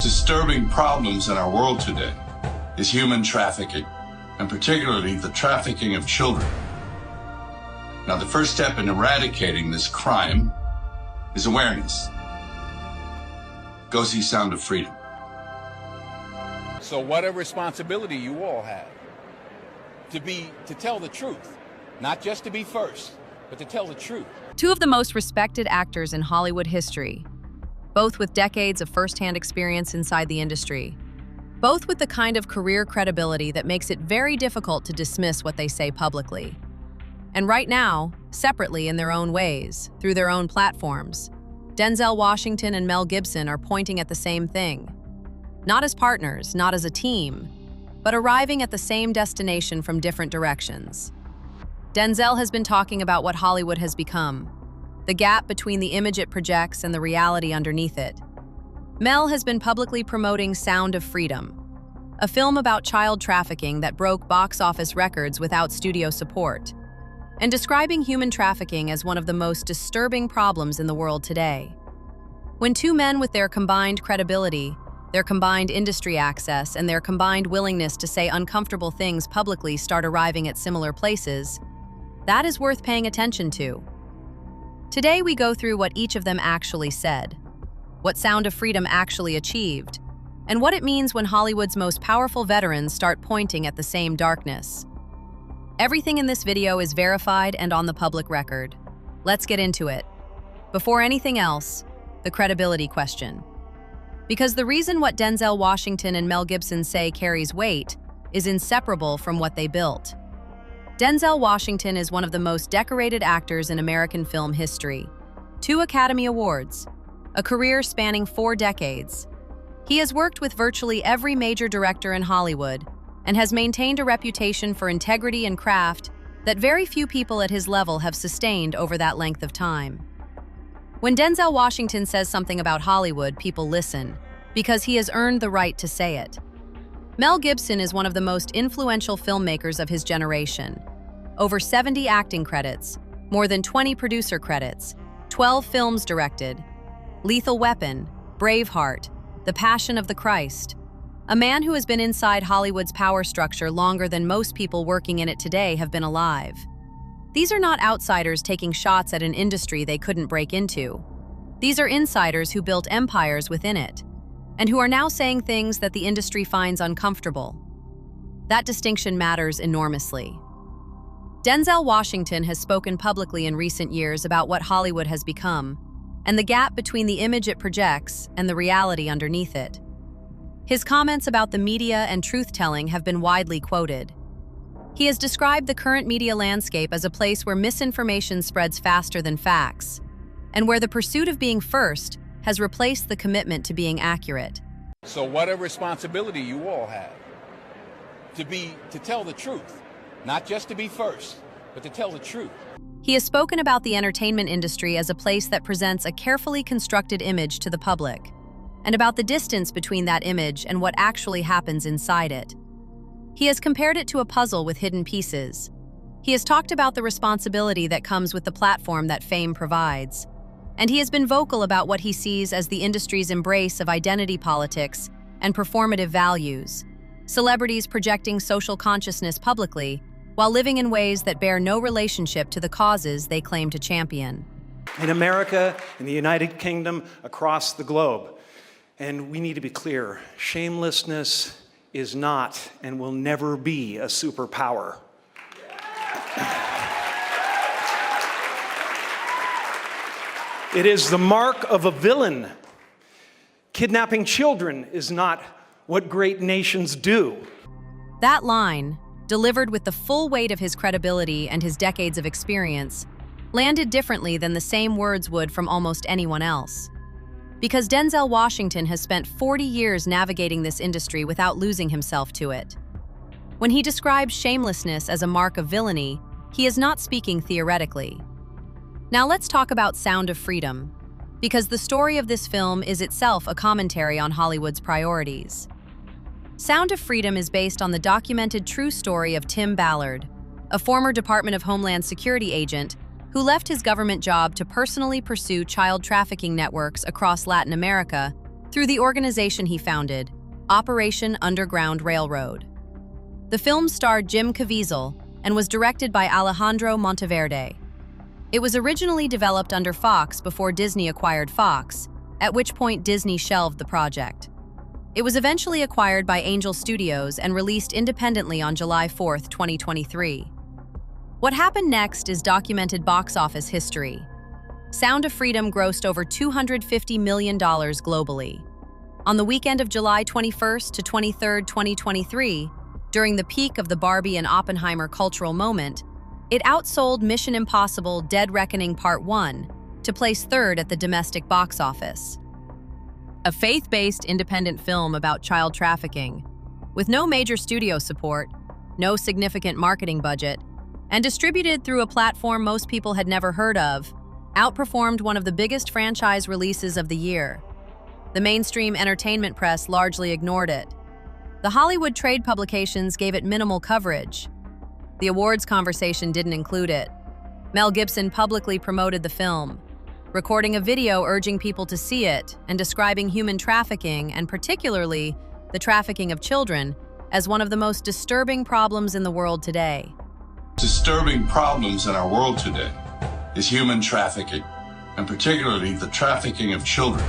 Disturbing problems in our world today is human trafficking, and particularly the trafficking of children. Now, the first step in eradicating this crime is awareness. Go see Sound of Freedom. So what a responsibility you all have to tell the truth, not just to be first, but to tell the truth. Two of the most respected actors in Hollywood history, both with decades of first-hand experience inside the industry, both with the kind of career credibility that makes it very difficult to dismiss what they say publicly. And right now, separately in their own ways, through their own platforms, Denzel Washington and Mel Gibson are pointing at the same thing. Not as partners, not as a team, but arriving at the same destination from different directions. Denzel has been talking about what Hollywood has become, the gap between the image it projects and the reality underneath it. Mel has been publicly promoting Sound of Freedom, a film about child trafficking that broke box office records without studio support, and describing human trafficking as one of the most disturbing problems in the world today. When two men with their combined credibility, their combined industry access, and their combined willingness to say uncomfortable things publicly start arriving at similar places, that is worth paying attention to. Today we go through what each of them actually said, what Sound of Freedom actually achieved, and what it means when Hollywood's most powerful veterans start pointing at the same darkness. Everything in this video is verified and on the public record. Let's get into it. Before anything else, the credibility question. Because the reason what Denzel Washington and Mel Gibson say carries weight is inseparable from what they built. Denzel Washington is one of the most decorated actors in American film history. 2 Academy Awards, a career spanning 4 decades. He has worked with virtually every major director in Hollywood and has maintained a reputation for integrity and craft that very few people at his level have sustained over that length of time. When Denzel Washington says something about Hollywood, people listen, because he has earned the right to say it. Mel Gibson is one of the most influential filmmakers of his generation. Over 70 acting credits, more than 20 producer credits, 12 films directed, Lethal Weapon, Braveheart, The Passion of the Christ. A man who has been inside Hollywood's power structure longer than most people working in it today have been alive. These are not outsiders taking shots at an industry they couldn't break into. These are insiders who built empires within it, and who are now saying things that the industry finds uncomfortable. That distinction matters enormously. Denzel Washington has spoken publicly in recent years about what Hollywood has become, and the gap between the image it projects and the reality underneath it. His comments about the media and truth-telling have been widely quoted. He has described the current media landscape as a place where misinformation spreads faster than facts, and where the pursuit of being first has replaced the commitment to being accurate. So what a responsibility you all have to tell the truth, not just to be first, but to tell the truth. He has spoken about the entertainment industry as a place that presents a carefully constructed image to the public, and about the distance between that image and what actually happens inside it. He has compared it to a puzzle with hidden pieces. He has talked about the responsibility that comes with the platform that fame provides. And he has been vocal about what he sees as the industry's embrace of identity politics and performative values. Celebrities projecting social consciousness publicly while living in ways that bear no relationship to the causes they claim to champion. In America, in the United Kingdom, across the globe. And we need to be clear, shamelessness is not and will never be a superpower. It is the mark of a villain. Kidnapping children is not what great nations do. That line, delivered with the full weight of his credibility and his decades of experience, landed differently than the same words would from almost anyone else. Because Denzel Washington has spent 40 years navigating this industry without losing himself to it. When he describes shamelessness as a mark of villainy, he is not speaking theoretically. Now let's talk about Sound of Freedom, because the story of this film is itself a commentary on Hollywood's priorities. Sound of Freedom is based on the documented true story of Tim Ballard, a former Department of Homeland Security agent who left his government job to personally pursue child trafficking networks across Latin America through the organization he founded, Operation Underground Railroad. The film starred Jim Caviezel and was directed by Alejandro Monteverde. It was originally developed under Fox before Disney acquired Fox, at which point Disney shelved the project. It was eventually acquired by Angel Studios and released independently on July 4, 2023. What happened next is documented box office history. Sound of Freedom grossed over $250 million globally. On the weekend of July 21st to 23rd, 2023, during the peak of the Barbie and Oppenheimer cultural moment, it outsold Mission Impossible: Dead Reckoning Part 1 to place third at the domestic box office. A faith-based independent film about child trafficking, with no major studio support, no significant marketing budget, and distributed through a platform most people had never heard of, outperformed one of the biggest franchise releases of the year. The mainstream entertainment press largely ignored it. The Hollywood trade publications gave it minimal coverage. The awards conversation didn't include it. Mel Gibson publicly promoted the film, recording a video urging people to see it and describing human trafficking, and particularly the trafficking of children, as one of the most disturbing problems in the world today. Disturbing problems in our world today is human trafficking, and particularly the trafficking of children.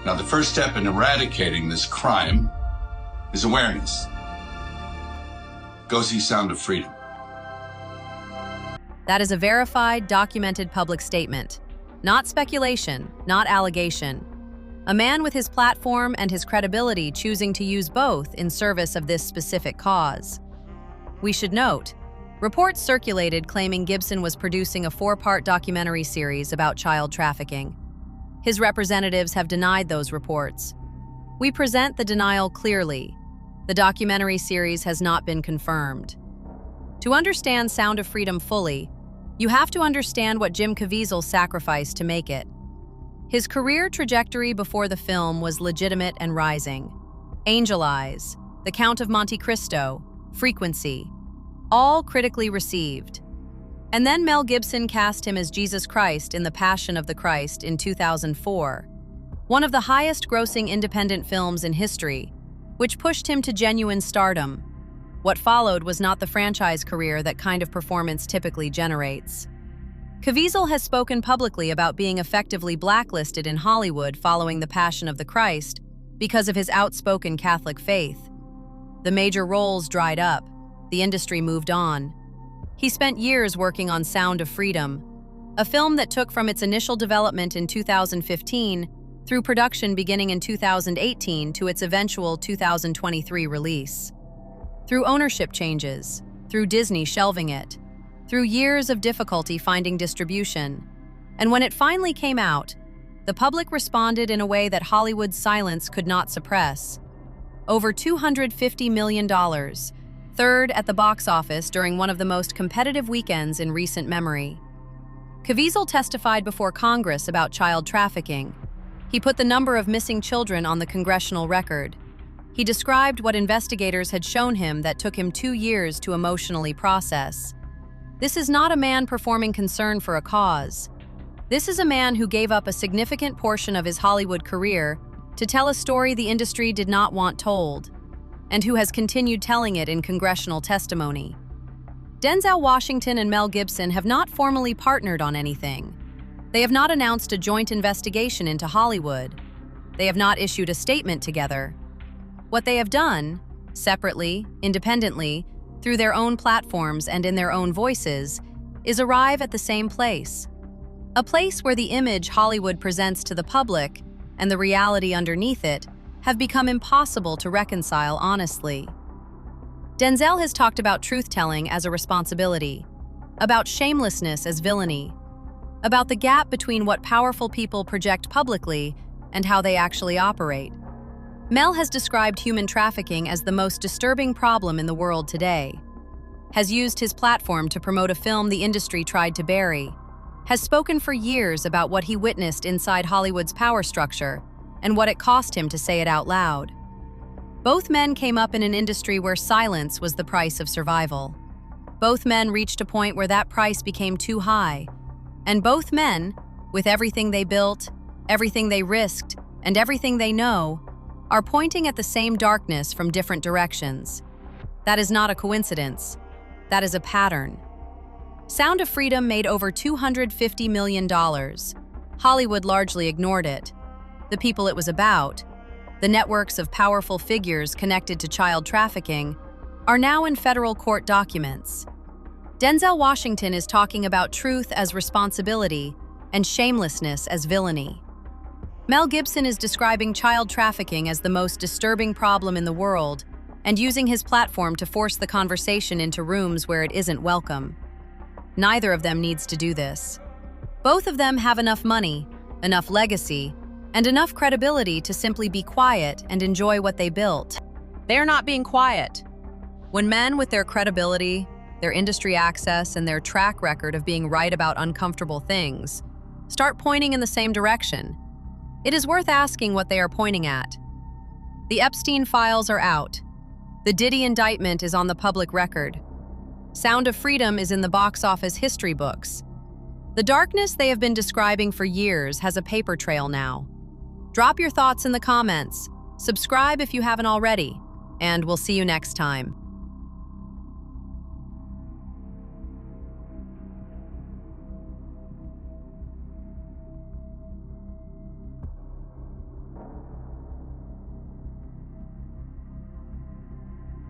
Now, the first step in eradicating this crime is awareness. Go see Sound of Freedom. That is a verified, documented public statement. Not speculation, not allegation. A man with his platform and his credibility choosing to use both in service of this specific cause. We should note, reports circulated claiming Gibson was producing a 4-part documentary series about child trafficking. His representatives have denied those reports. We present the denial clearly. The documentary series has not been confirmed. To understand Sound of Freedom fully, you have to understand what Jim Caviezel sacrificed to make it. His career trajectory before the film was legitimate and rising. Angel Eyes, The Count of Monte Cristo, Frequency, all critically received. And then Mel Gibson cast him as Jesus Christ in The Passion of the Christ in 2004, one of the highest-grossing independent films in history, which pushed him to genuine stardom. What followed was not the franchise career that kind of performance typically generates. Caviezel has spoken publicly about being effectively blacklisted in Hollywood following The Passion of the Christ because of his outspoken Catholic faith. The major roles dried up. The industry moved on. He spent years working on Sound of Freedom, a film that took from its initial development in 2015 through production beginning in 2018 to its eventual 2023 release. Through ownership changes, through Disney shelving it, through years of difficulty finding distribution. And when it finally came out, the public responded in a way that Hollywood's silence could not suppress. Over $250 million, third at the box office during one of the most competitive weekends in recent memory. Caviezel testified before Congress about child trafficking. He put the number of missing children on the congressional record. He described what investigators had shown him that took him 2 years to emotionally process. This is not a man performing concern for a cause. This is a man who gave up a significant portion of his Hollywood career to tell a story the industry did not want told, and who has continued telling it in congressional testimony. Denzel Washington and Mel Gibson have not formally partnered on anything. They have not announced a joint investigation into Hollywood. They have not issued a statement together. What they have done, separately, independently, through their own platforms and in their own voices, is arrive at the same place. A place where the image Hollywood presents to the public and the reality underneath it have become impossible to reconcile honestly. Denzel has talked about truth-telling as a responsibility, about shamelessness as villainy, about the gap between what powerful people project publicly and how they actually operate. Mel has described human trafficking as the most disturbing problem in the world today, has used his platform to promote a film the industry tried to bury, has spoken for years about what he witnessed inside Hollywood's power structure and what it cost him to say it out loud. Both men came up in an industry where silence was the price of survival. Both men reached a point where that price became too high. And both men, with everything they built, everything they risked, and everything they know are pointing at the same darkness from different directions. That is not a coincidence. That is a pattern. Sound of Freedom made over $250 million. Hollywood largely ignored it. The people it was about, the networks of powerful figures connected to child trafficking, are now in federal court documents. Denzel Washington is talking about truth as responsibility and shamelessness as villainy. Mel Gibson is describing child trafficking as the most disturbing problem in the world and using his platform to force the conversation into rooms where it isn't welcome. Neither of them needs to do this. Both of them have enough money, enough legacy, and enough credibility to simply be quiet and enjoy what they built. They're not being quiet. When men with their credibility, their industry access, and their track record of being right about uncomfortable things start pointing in the same direction, it is worth asking what they are pointing at. The Epstein files are out. The Diddy indictment is on the public record. Sound of Freedom is in the box office history books. The darkness they have been describing for years has a paper trail now. Drop your thoughts in the comments, subscribe if you haven't already, and we'll see you next time.